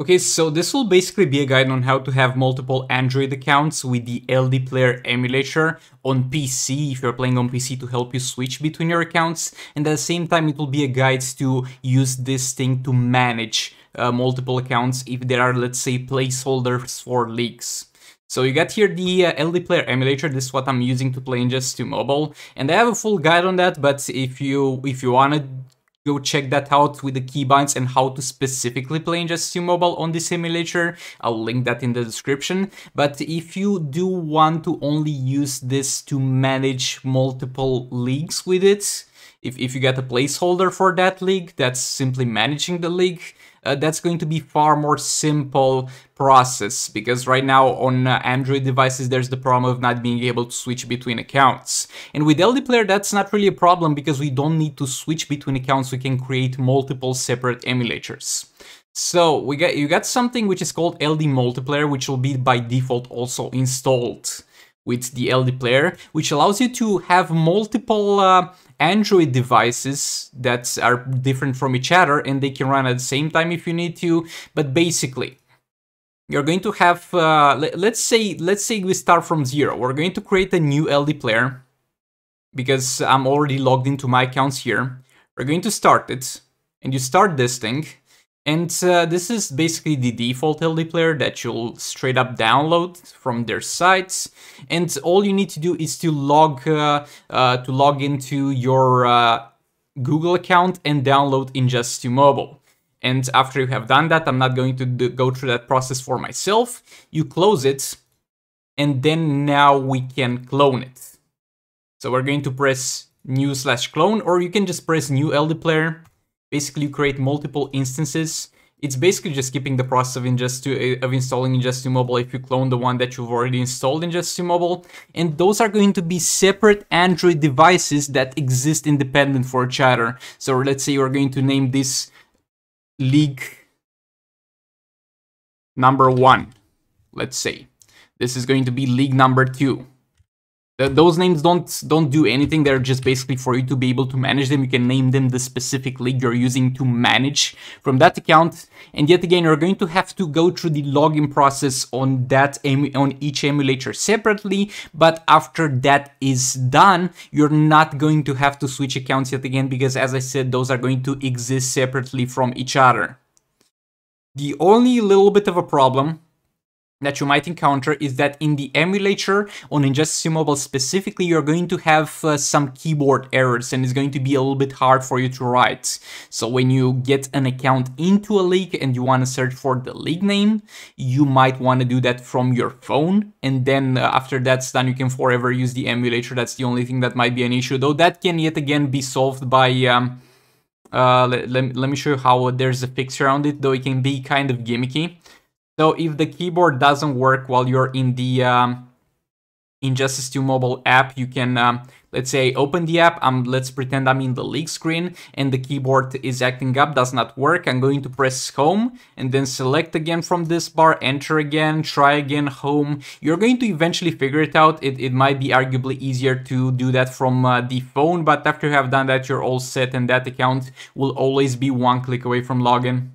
Okay, so this will basically be a guide on how to have multiple Android accounts with the LD Player emulator on PC, if you're playing on PC, to help you switch between your accounts. And at the same time, it will be a guide to use this thing to manage multiple accounts if there are, let's say, placeholders for leaks. So you got here the LD Player emulator. This is what I'm using to play Injustice 2 Mobile, and I have a full guide on that. But if you want to go check that out with the keybinds and how to specifically play Injustice 2 Mobile on this emulator, I'll link that in the description. But if you do want to only use this to manage multiple leagues with it, if you get a placeholder for that league, that's simply managing the league, that's going to be far more simple process, because right now on Android devices there's the problem of not being able to switch between accounts. And with LD Player that's not really a problem, because we don't need to switch between accounts, we can create multiple separate emulators. So you got something which is called LD Multiplayer, which will be by default also installed with the LD Player, which allows you to have multiple Android devices that are different from each other, and they can run at the same time if you need to. But basically, you're going to have, let's say we start from 0. We're going to create a new LD Player, because I'm already logged into my accounts here. We're going to start it, and you start this thing. And this is basically the default LD Player that you'll straight up download from their sites. And all you need to do is to log into your Google account and download Injustice 2 Mobile. And after you have done that, I'm not going to go through that process for myself. You close it, and then now we can clone it. So we're going to press new/clone, or you can just press new LD Player. Basically, you create multiple instances. It's basically just skipping the process of installing Injustice 2 Mobile if you clone the one that you've already installed in Injustice 2 Mobile. And those are going to be separate Android devices that exist independent for each other. So let's say you're going to name this League number 1. Let's say this is going to be League number 2. Those names don't do anything. They're just basically for you to be able to manage them. You can name them the specific league you're using to manage from that account. And yet again, you're going to have to go through the login process on each emulator separately. But after that is done, you're not going to have to switch accounts yet again, because as I said, those are going to exist separately from each other. The only little bit of a problem that you might encounter is that in the emulator on Injustice 2 Mobile specifically, you're going to have some keyboard errors, and it's going to be a little bit hard for you to write. So when you get an account into a league and you want to search for the league name, you might want to do that from your phone, and then after that's done, you can forever use the emulator. That's the only thing that might be an issue, though that can yet again be solved by let me show you how there's a fix around it, though it can be kind of gimmicky. So if the keyboard doesn't work while you're in the Injustice 2 Mobile app, you can, let's say, open the app. Let's pretend I'm in the league screen and the keyboard is acting up, does not work. I'm going to press home and then select again from this bar, enter again, try again, home. You're going to eventually figure it out. It might be arguably easier to do that from the phone, but after you have done that, you're all set, and that account will always be one click away from login.